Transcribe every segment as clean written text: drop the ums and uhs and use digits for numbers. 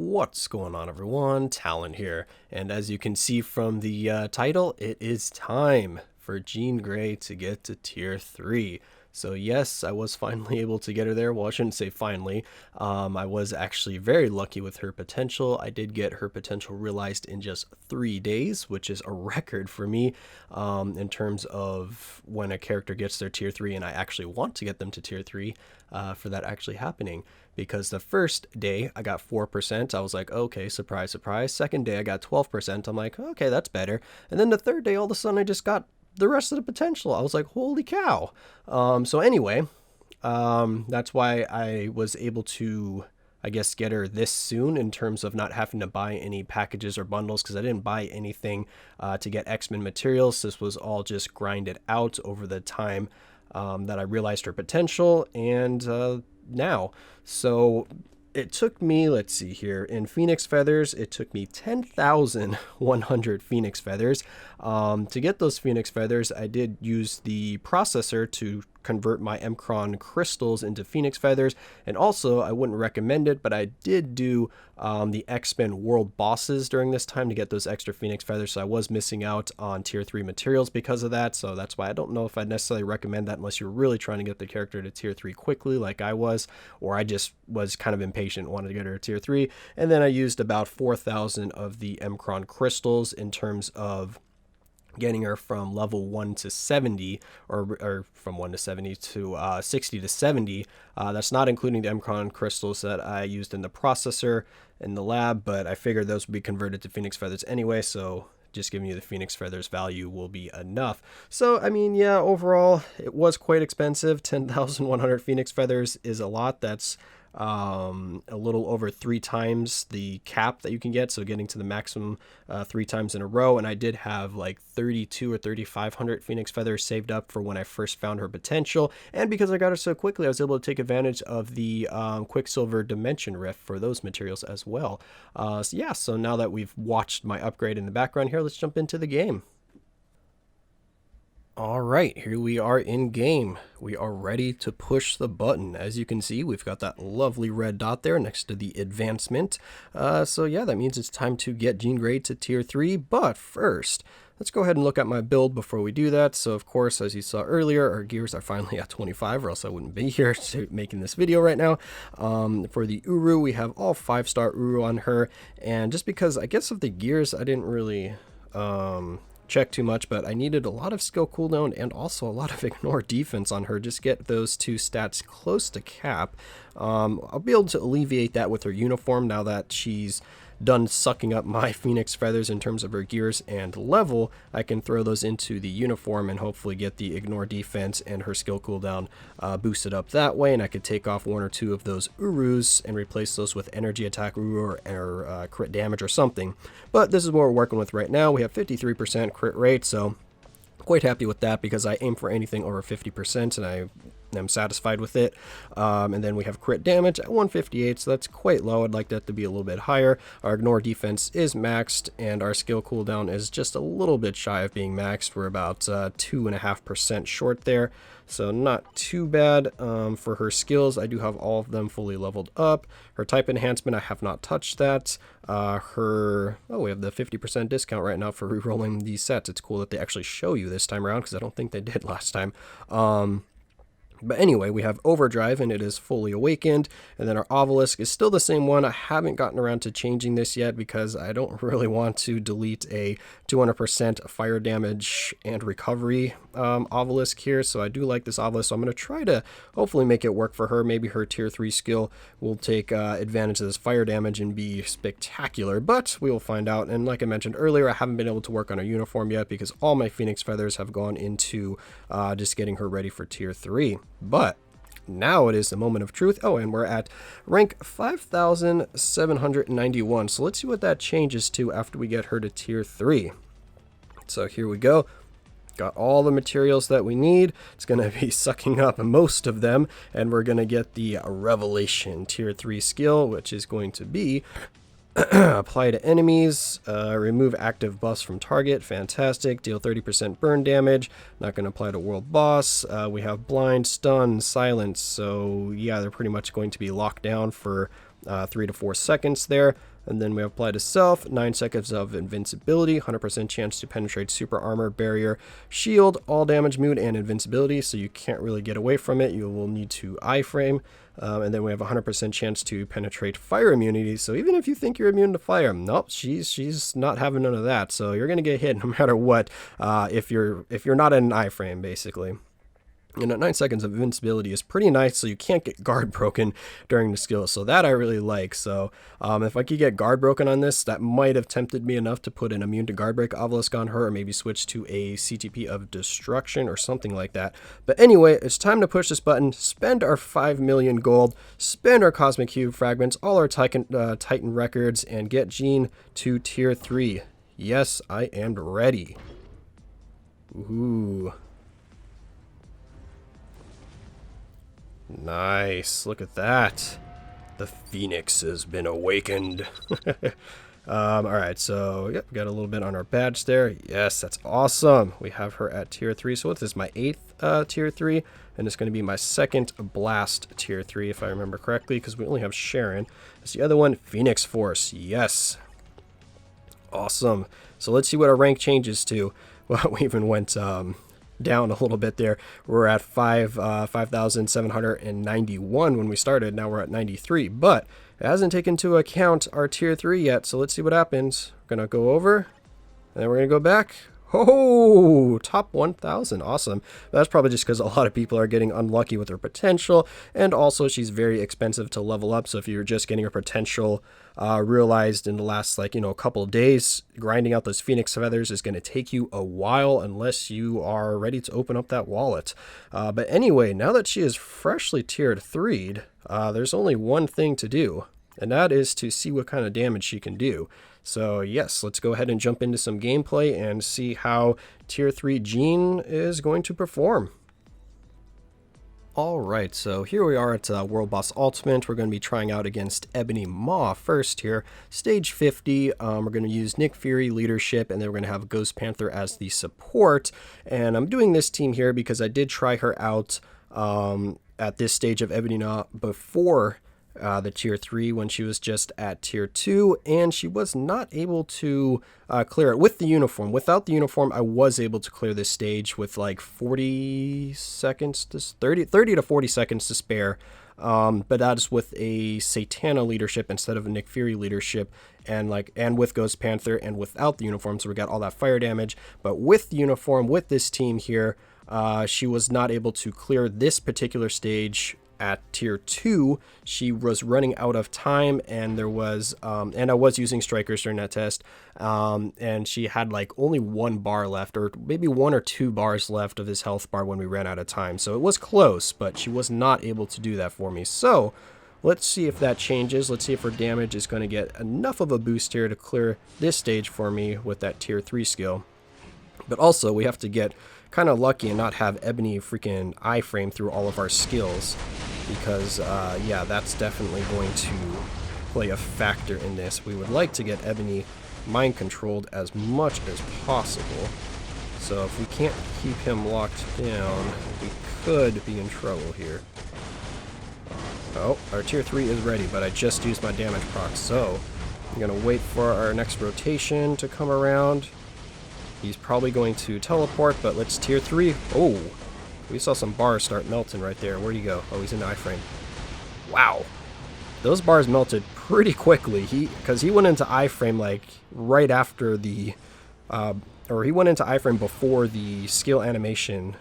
What's going on, everyone? Talen here, and as you can see from the title, it is time for Jean Grey to get to tier 3. So yes, I was finally able to get her there. Well, I shouldn't say finally. I was actually very lucky with her potential. I did get her potential realized in just 3 days, which is a record for me in terms of when a character gets their tier 3, and I actually want to get them to tier 3 for that actually happening. Because the first day I got 4%, I was like, okay, surprise, surprise. Second day I got 12%, I'm like, okay, that's better. And then the third day, all of a sudden I just got the rest of the potential. I was like, holy cow. So anyway, that's why I was able to, I guess, get her this soon in terms of not having to buy any packages or bundles, because I didn't buy anything to get X-Men materials. This was all just grinded out over the time that I realized her potential, and now. So it took me, let's see here, in Phoenix Feathers, it took me 10,100 Phoenix Feathers. To get those Phoenix Feathers, I did use the processor to convert my Mcron crystals into Phoenix Feathers, and also I wouldn't recommend it, but I did do the X-Men world bosses during this time to get those extra Phoenix Feathers, so I was missing out on tier 3 materials because of that. So that's why I don't know if I'd necessarily recommend that unless you're really trying to get the character to tier 3 quickly like I was, or I just was kind of impatient, wanted to get her to tier 3. And then I used about 4,000 of the Mcron crystals in terms of getting her from level 1 to 70, or from 1 to 70 to 60 to 70. That's not including the Mcron crystals that I used in the processor in the lab, but I figured those would be converted to Phoenix Feathers anyway, so just giving you the Phoenix Feathers value will be enough. So, I mean, yeah, overall, it was quite expensive. 10,100 Phoenix Feathers is a lot. That's a little over 3 times the cap that you can get, so getting to the maximum 3 times in a row. And I did have like 32 or 3,500 Phoenix Feathers saved up for when I first found her potential, and because I got her so quickly, I was able to take advantage of the Quicksilver Dimension Rift for those materials as well. So yeah, so now that we've watched my upgrade in the background here, let's jump into the game. All right, here we are in game. We are ready to push the button. As you can see, we've got that lovely red dot there next to the advancement. So yeah, that means it's time to get Jean Grey to tier 3. But first, let's go ahead and look at my build before we do that. So of course, as you saw earlier, our gears are finally at 25, or else I wouldn't be here making this video right now. For the Uru, we have all 5-star Uru on her. And just because, I guess, of the gears, I didn't really check too much, but I needed a lot of skill cooldown and also a lot of ignore defense on her. Just get those 2 stats close to cap. I'll be able to alleviate that with her uniform now that she's done sucking up my Phoenix Feathers in terms of her gears and level. I can throw those into the uniform and hopefully get the ignore defense and her skill cooldown boosted up that way, and I could take off 1 or 2 of those Urus and replace those with energy attack Uru or crit damage or something. But this is what we're working with right now. We have 53% crit rate, so quite happy with that because I aim for anything over 50%, and I am satisfied with it. And then we have crit damage at 158, so that's quite low. I'd like that to be a little bit higher. Our ignore defense is maxed, and our skill cooldown is just a little bit shy of being maxed. We're about 2.5% short there, so not too bad. For her skills, I do have all of them fully leveled up. Her type enhancement, I have not touched that. We have the 50% discount right now for re-rolling these sets. It's cool that they actually show you this time around, because I don't think they did last time. But anyway, we have Overdrive, and it is fully awakened. And then our Obelisk is still the same one. I haven't gotten around to changing this yet because I don't really want to delete a 200% fire damage and recovery Obelisk here. So I do like this Obelisk, so I'm going to try to hopefully make it work for her. Maybe her tier 3 skill will take advantage of this fire damage and be spectacular, but we will find out. And like I mentioned earlier, I haven't been able to work on her uniform yet because all my Phoenix Feathers have gone into just getting her ready for tier 3. But now it is the moment of truth. Oh, and we're at rank 5,791. So let's see what that changes to after we get her to tier 3. So here we go. Got all the materials that we need. It's going to be sucking up most of them, and we're going to get the Revelation tier 3 skill, which is going to be apply to enemies, remove active buffs from target, fantastic, deal 30% burn damage, not going to apply to world boss. We have blind, stun, silence, so yeah, they're pretty much going to be locked down for 3 to 4 seconds there. And then we apply to self, 9 seconds of invincibility, 100% chance to penetrate super armor, barrier, shield, all damage, mood, and invincibility. So you can't really get away from it. You will need to iframe. And then we have a 100% chance to penetrate fire immunity. So even if you think you're immune to fire, nope, she's not having none of that. So you're gonna get hit no matter what. If you're not in an iframe, basically. And 9 seconds of invincibility is pretty nice, so you can't get guard broken during the skill. So that I really like. So if I could get guard broken on this, that might have tempted me enough to put an immune to guard break obelisk on her, or maybe switch to a CTP of destruction or something like that. But anyway, it's time to push this button, spend our 5 million gold, spend our cosmic cube fragments, all our Titan records, and get Jean to tier 3. Yes, I am ready. Ooh. Nice, look at that. The Phoenix has been awakened. Alright, so yep, got a little bit on our badge there. Yes, that's awesome. We have her at tier 3. So this is my 8th tier 3, and it's going to be my 2nd blast tier 3 if I remember correctly, because we only have Sharon. That's the other one, Phoenix Force. Yes. Awesome. So let's see what our rank changes to. Well, we even went down a little bit there. We're at 5,791 when we started. Now we're at 93, but it hasn't taken into account our tier 3 yet. So let's see what happens. We're gonna go over, and then we're gonna go back. Oh, top 1,000. Awesome. That's probably just because a lot of people are getting unlucky with her potential, and also she's very expensive to level up. So if you're just getting her potential realized in the last, like, a couple of days, grinding out those Phoenix feathers is going to take you a while unless you are ready to open up that wallet. But anyway, now that she is freshly tiered 3'd, there's only one thing to do, and that is to see what kind of damage she can do. So yes, let's go ahead and jump into some gameplay and see how tier 3 Jean is going to perform. Alright, so here we are at World Boss Ultimate. We're going to be trying out against Ebony Maw first here. Stage 50, we're going to use Nick Fury leadership, and then we're going to have Ghost Panther as the support. And I'm doing this team here because I did try her out at this stage of Ebony Maw before the tier 3 when she was just at tier 2, and she was not able to clear it with the uniform. Without the uniform, I was able to clear this stage with like 40 seconds to 30 to 40 seconds to spare. But that is with a Satana leadership instead of a Nick Fury leadership, and with Ghost Panther and without the uniform, so we got all that fire damage. But with the uniform, with this team here, she was not able to clear this particular stage at tier 2. She was running out of time, and there was and I was using strikers during that test, and she had like only 1 bar left, or maybe 1 or 2 bars left of his health bar when we ran out of time. So it was close, but she was not able to do that for me. So let's see if that changes. Let's see if her damage is going to get enough of a boost here to clear this stage for me with that tier 3 skill. But also we have to get kind of lucky and not have Ebony freaking iframe through all of our skills, because yeah, that's definitely going to play a factor in this. We would like to get Ebony mind controlled as much as possible. So if we can't keep him locked down, we could be in trouble here. Oh, our tier 3 is ready, but I just used my damage proc, so I'm gonna wait for our next rotation to come around. He's probably going to teleport, but let's tier 3. Oh, we saw some bars start melting right there. Where'd he go? Oh, he's in the iframe. Wow. Those bars melted pretty quickly. Because he went into iframe like right after the, or he went into iframe before the skill animation,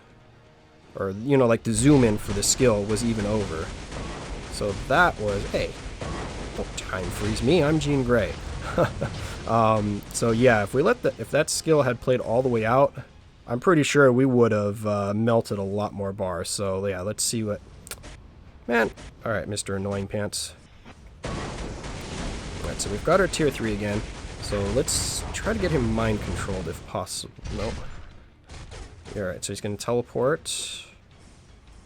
or, like the zoom in for the skill was even over. So that was, hey, don't time freeze me. I'm Jean Grey. So yeah, if that skill had played all the way out, I'm pretty sure we would have melted a lot more bars. So yeah, let's see what... Man, alright, Mr. Annoying Pants. Alright, so we've got our tier 3 again. So let's try to get him mind controlled if possible. Nope. Alright, so he's going to teleport.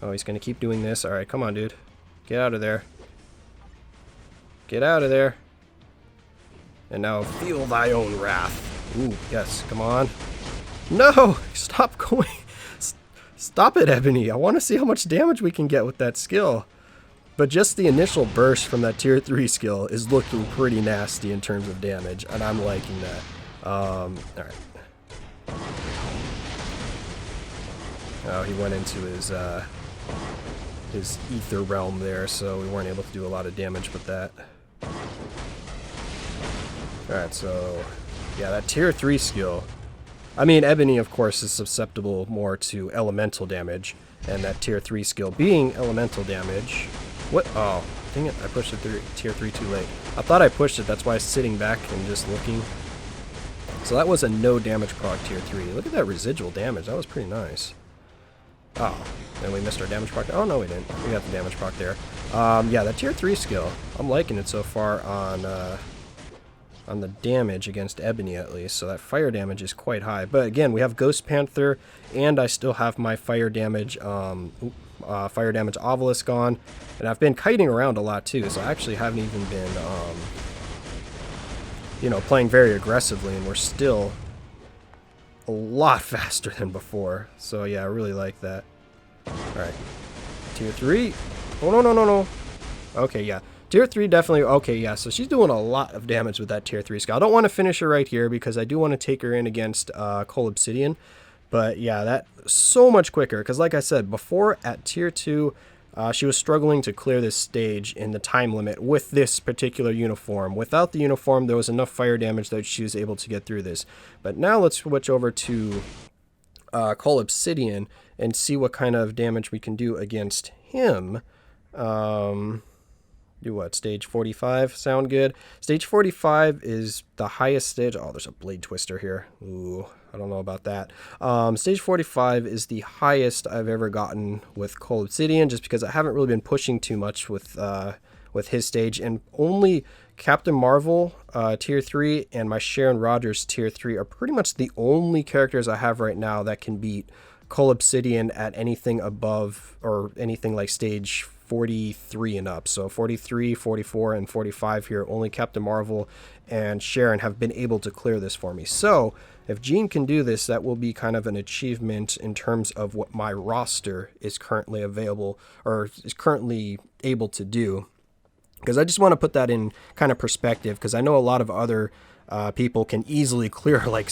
Oh, he's going to keep doing this. Alright, come on, dude. Get out of there. Get out of there. And now feel thy own wrath. Ooh, yes, come on. No! Stop going. Stop it, Ebony. I want to see how much damage we can get with that skill. But just the initial burst from that tier 3 skill is looking pretty nasty in terms of damage, and I'm liking that. Alright. Oh, he went into his ether realm there, so we weren't able to do a lot of damage with that. Alright, so yeah, that tier 3 skill. I mean, Ebony, of course, is susceptible more to elemental damage, and that tier 3 skill being elemental damage. What? Oh, dang it, I pushed it through tier 3 too late. I thought I pushed it, that's why I was sitting back and just looking. So that was a no damage proc tier 3. Look at that residual damage, that was pretty nice. Oh, and we missed our damage proc. Oh, no, we didn't. We got the damage proc there. Yeah, that tier 3 skill, I'm liking it so far on the damage against Ebony at least, so that fire damage is quite high. But again, we have Ghost Panther, and I still have my fire damage Obelisk on, and I've been kiting around a lot too, so I actually haven't even been, you know, playing very aggressively, and we're still a lot faster than before. So yeah, I really like that. Alright, tier 3. Oh, no, no, no, no. Okay, yeah. Tier 3 definitely, okay, yeah, so she's doing a lot of damage with that tier 3 skill. I don't want to finish her right here because I do want to take her in against Cole Obsidian. But yeah, that so much quicker, because like I said, before at tier 2, she was struggling to clear this stage in the time limit with this particular uniform. Without the uniform, there was enough fire damage that she was able to get through this. But now let's switch over to Cole Obsidian and see what kind of damage we can do against him. Do what? Stage 45? Sound good? Stage 45 is the highest stage. Oh, there's a blade twister here. Ooh, I don't know about that. Stage 45 is the highest I've ever gotten with Cole Obsidian, just because I haven't really been pushing too much with his stage, and only Captain Marvel tier 3 and my Sharon Rogers tier 3 are pretty much the only characters I have right now that can beat Cole Obsidian at anything above, or anything like stage 43 and up. So 43, 44, and 45 here. Only Captain Marvel and Sharon have been able to clear this for me. So if Jean can do this, that will be kind of an achievement in terms of what my roster is currently available, or is currently able to do. Because I just want to put that in kind of perspective, because I know a lot of other people can easily clear like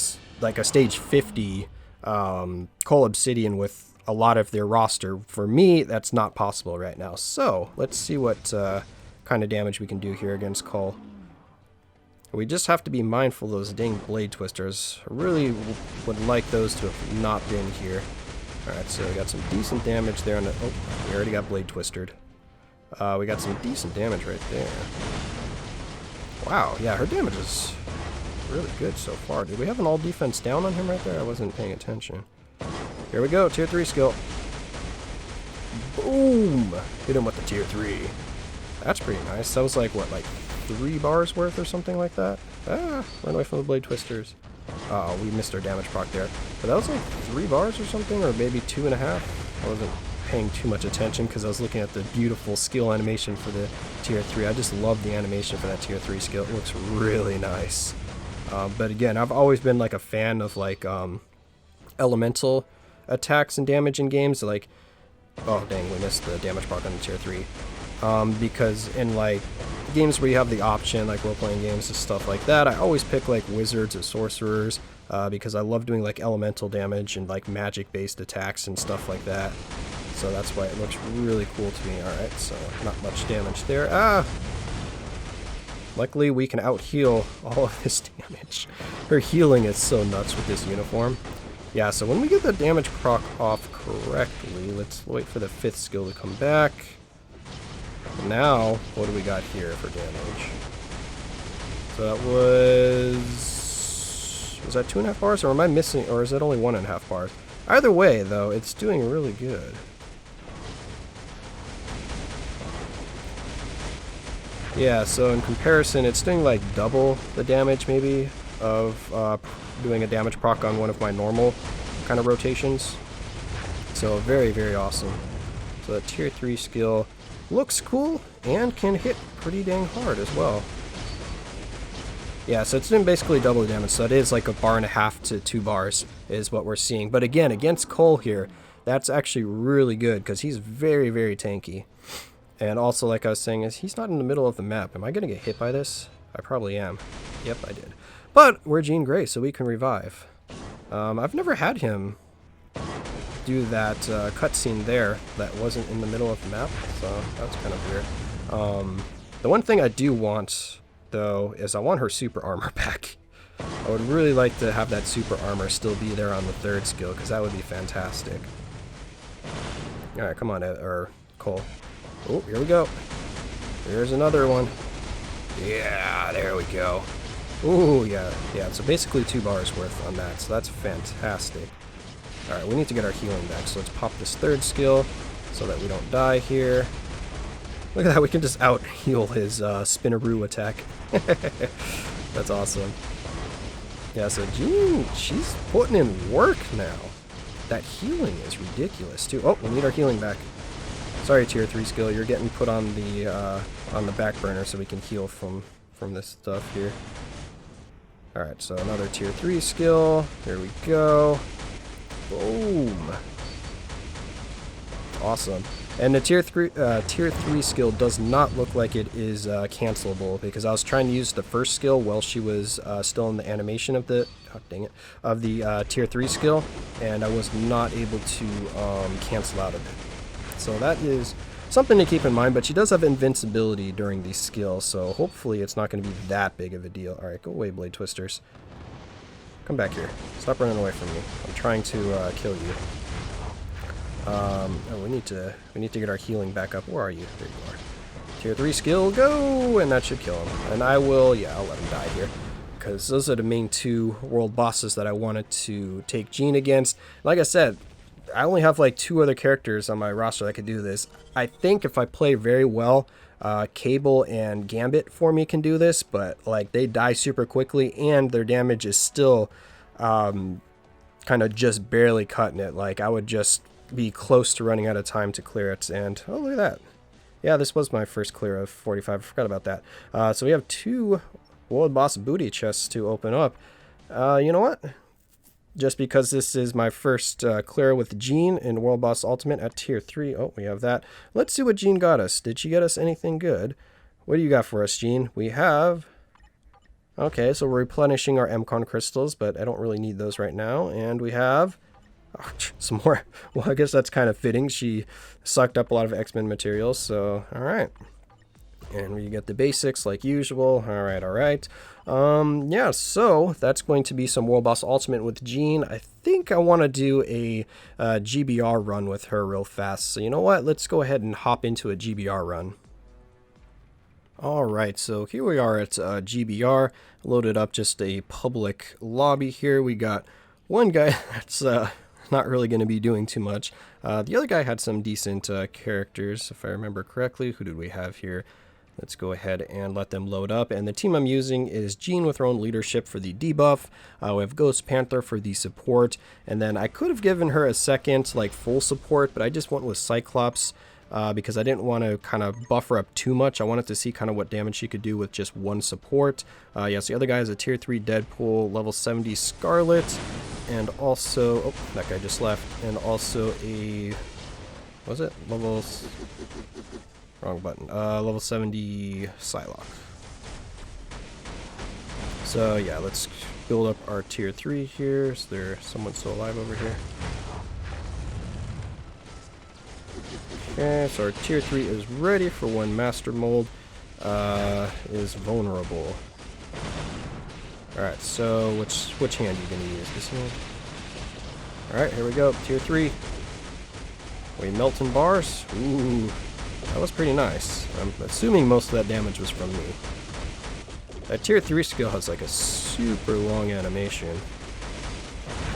a stage 50 Cole Obsidian with a lot of their roster. For me, that's not possible right now. So let's see what kind of damage we can do here against Cole. We just have to be mindful of those dang blade twisters. I really would like those to have not been here. Alright, so we got some decent damage there on the... Oh, we already got blade twistered. We got some decent damage right there. Wow, yeah, her damage is really good so far. Did we have an all defense down on him right there? I wasn't paying attention. Here we go, tier 3 skill. Boom! Hit him with the tier 3. That's pretty nice. That was like, what, like 3 bars worth or something like that? Ah, run away from the blade twisters. Oh, we missed our damage proc there. But that was like 3 bars or something, or maybe 2.5. I wasn't paying too much attention because I was looking at the beautiful skill animation for the tier 3. I just love the animation for that tier 3 skill. It looks really nice. But again, I've always been like a fan of like elemental attacks and damage in games. Like, oh dang, we missed the damage proc on the tier 3. Because in like games where you have the option, like role-playing games and stuff like that, I always pick like wizards or sorcerers, because I love doing like elemental damage and like magic-based attacks and stuff like that. So that's why it looks really cool to me. Alright, so not much damage there. Ah! Luckily we can out-heal all of this damage. Her healing is so nuts with this uniform. Yeah, so when we get the damage proc off correctly, let's wait for the 5th skill to come back. Now, what do we got here for damage? So that was that 2.5 bars, or am I missing, or is that only 1.5 bars? Either way, though, it's doing really good. Yeah, so in comparison, it's doing like double the damage, maybe, of doing a damage proc on one of my normal kind of rotations. So very, very awesome. So that tier 3 skill looks cool and can hit pretty dang hard as well. Yeah, so it's doing basically double the damage, so it is like 1.5 bars to 2 bars is what we're seeing. But again, against Cole here, that's actually really good because he's very, very tanky. And also, like I was saying, is he's not in the middle of the map. Am I going to get hit by this? I probably am. Yep, I did. But we're Jean Grey, so we can revive. I've never had him do that cutscene there that wasn't in the middle of the map, so that's kind of weird. The one thing I do want, though, is I want her super armor back. I would really like to have that super armor still be there on the 3rd skill, because that would be fantastic. Alright, come on, Cole. Oh, here we go. There's another one. Yeah, there we go. Ooh, yeah. So basically 2 bars worth on that, so that's fantastic. Alright, we need to get our healing back, so let's pop this 3rd skill so that we don't die here. Look at that, we can just out-heal his Spinaroo attack. That's awesome. Yeah, so Jean, she's putting in work now. That healing is ridiculous, too. Oh, we need our healing back. Sorry, tier 3 skill, you're getting put on the back burner so we can heal from this stuff here. Alright, so another tier 3 skill. There we go. Boom. Awesome. And the tier 3 skill does not look like it is cancelable, because I was trying to use the first skill while she was still in the animation of the tier 3 skill, and I was not able to cancel out of it. So that is something to keep in mind, but she does have invincibility during these skills, so hopefully it's not going to be that big of a deal. Alright, go away, Blade Twisters. Come back here. Stop running away from me. I'm trying to kill you. Oh, we need to get our healing back up. Where are you? There you are. Tier 3 skill, go! And that should kill him. And I will, yeah, I'll let him die here, because those are the main 2 world bosses that I wanted to take Jean against. Like I said, I only have like 2 other characters on my roster that could do this. I think if I play very well, Cable and Gambit for me can do this, but like they die super quickly and their damage is still kind of just barely cutting it. Like I would just be close to running out of time to clear it. And oh, look at that. Yeah, this was my first clear of 45. I forgot about that. So we have 2 world boss booty chests to open up. You know what? Just because this is my first clear with Jean in World Boss Ultimate at tier 3. Oh, we have that. Let's see what Jean got us. Did she get us anything good? What do you got for us, Jean? We have... Okay, so we're replenishing our MCON crystals, but I don't really need those right now. And we have... Oh, some more. Well, I guess that's kind of fitting. She sucked up a lot of X-Men materials, so alright. And we get the basics like usual. Alright. Yeah, so that's going to be some World Boss Ultimate with Jean. I think I want to do a GBR run with her real fast. So you know what? Let's go ahead and hop into a GBR run. Alright, so here we are at GBR. Loaded up just a public lobby here. We got one guy that's not really going to be doing too much. The other guy had some decent characters, if I remember correctly. Who did we have here? Let's go ahead and let them load up. And the team I'm using is Jean with her own leadership for the debuff. We have Ghost Panther for the support. And then I could have given her a second, like, full support, but I just went with Cyclops because I didn't want to kind of buffer up too much. I wanted to see kind of what damage she could do with just one support. Yes, the other guy is a tier 3 Deadpool, level 70 Scarlet, and also... Oh, that guy just left. And also a... Was it? Wrong button. Level 70 Psylocke. So yeah, let's build up our tier 3 here. Is there someone still alive over here? Okay, so our tier 3 is ready for when Master Mold is vulnerable. Alright, so which hand are you going to use? This one? Alright, here we go. Tier 3. We melting bars. Ooh. That was pretty nice. I'm assuming most of that damage was from me. That tier 3 skill has like a super long animation.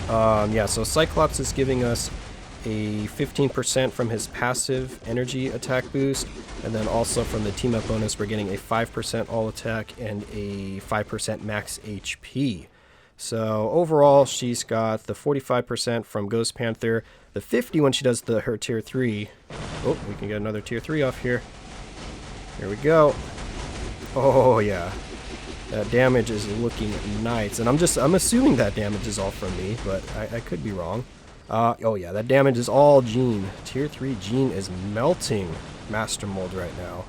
Yeah, so Cyclops is giving us a 15% from his passive energy attack boost, and then also from the team up bonus we're getting a 5% all attack and a 5% max HP. So overall she's got the 45% from Ghost Panther, the 50 when she does her tier 3. Oh, we can get another tier 3 off here. Here we go. Oh yeah. That damage is looking nice. And I'm assuming that damage is all from me, but I could be wrong. Oh yeah, that damage is all Jean. Tier 3 Jean is melting. Master Mold right now.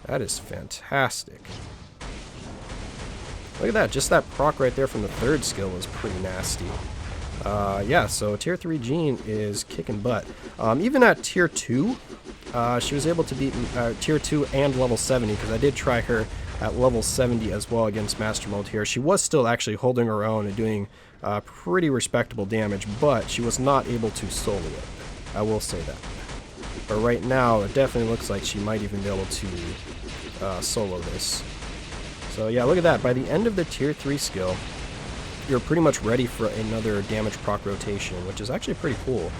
That is fantastic. Look at that, just that proc right there from the third skill was pretty nasty. Yeah, so tier 3 Jean is kicking butt. Even at tier 2, she was able to beat tier 2 and level 70, because I did try her at level 70 as well against Master Mold here. She was still actually holding her own and doing pretty respectable damage, but she was not able to solo it. I will say that. But right now, it definitely looks like she might even be able to solo this. So yeah, look at that. By the end of the tier 3 skill, you're pretty much ready for another damage proc rotation, which is actually pretty cool.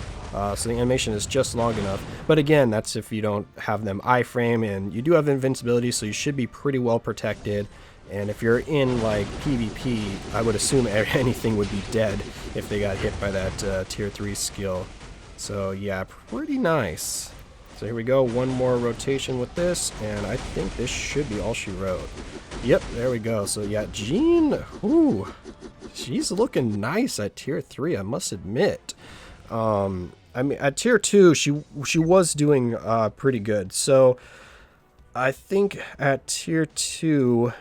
So the animation is just long enough. But again, that's if you don't have them iframe, and you do have invincibility, so you should be pretty well protected. And if you're in like PvP, I would assume anything would be dead if they got hit by that tier 3 skill. So yeah, pretty nice. So here we go, one more rotation with this, and I think this should be all she wrote. Yep, there we go. So yeah, Jean, ooh, she's looking nice at tier 3, I must admit. I mean, at tier 2, she was doing pretty good. So I think at tier 2,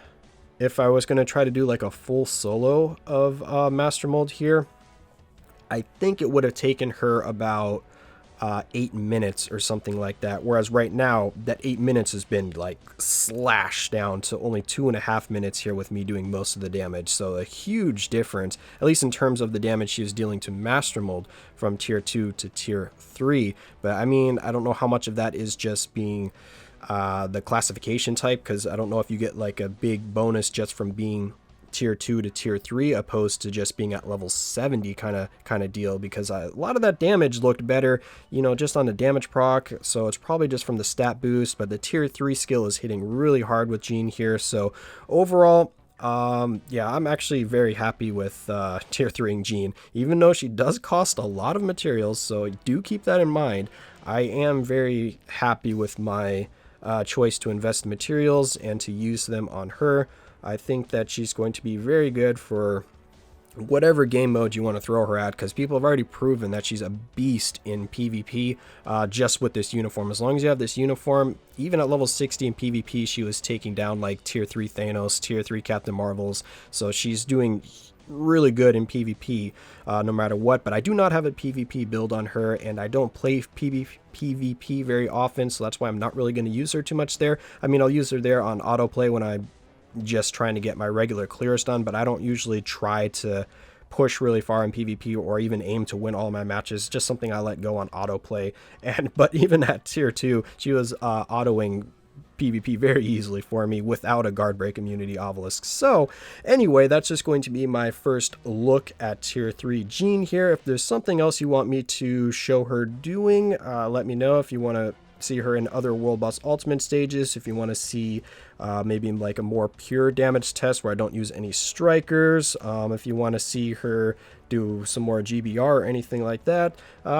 if I was going to try to do like a full solo of Master Mold here, I think it would have taken her about 8 minutes or something like that, whereas right now that 8 minutes has been like slashed down to only 2.5 minutes here with me doing most of the damage. So a huge difference, at least in terms of the damage she was dealing to Master Mold from tier 2 to tier 3. But I mean, I don't know how much of that is just being the classification type, because I don't know if you get like a big bonus just from being tier 2 to tier 3 opposed to just being at level 70 kind of deal, because a lot of that damage looked better, you know, just on the damage proc. So it's probably just from the stat boost, but the tier 3 skill is hitting really hard with Jean here. So overall, yeah, I'm actually very happy with tier 3 Jean, even though she does cost a lot of materials, so do keep that in mind. I am very happy with my choice to invest in materials and to use them on her. I think that she's going to be very good for whatever game mode you want to throw her at, because people have already proven that she's a beast in PvP just with this uniform. As long as you have this uniform, even at level 60 in PvP, she was taking down like tier 3 Thanos, tier 3 Captain Marvels. So she's doing really good in PvP no matter what. But I do not have a PvP build on her, and I don't play PvP very often, so that's why I'm not really going to use her too much there. I mean, I'll use her there on autoplay when I'm just trying to get my regular clears done, but I don't usually try to push really far in PvP or even aim to win all my matches. It's just something I let go on autoplay. But even at tier 2, she was autoing PvP very easily for me without a guard break immunity obelisk. So anyway, that's just going to be my first look at tier 3 Jean here. If there's something else you want me to show her doing, let me know. If you want to see her in other World Boss Ultimate stages, if you want to see maybe like a more pure damage test where I don't use any strikers, if you want to see her do some more GBR or anything like that,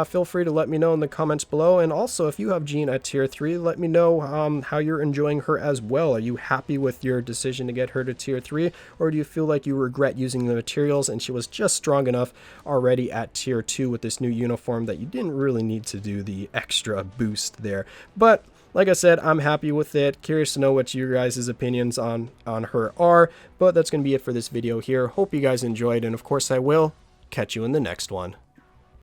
feel free to let me know in the comments below. And also, if you have Jean at tier 3, let me know how you're enjoying her as well. Are you happy with your decision to get her to tier 3, or do you feel like you regret using the materials and she was just strong enough already at tier 2 with this new uniform that you didn't really need to do the extra boost there? But like I said, I'm happy with it. Curious to know what your guys' opinions on her are. But that's going to be it for this video here. Hope you guys enjoyed, and of course I will catch you in the next one.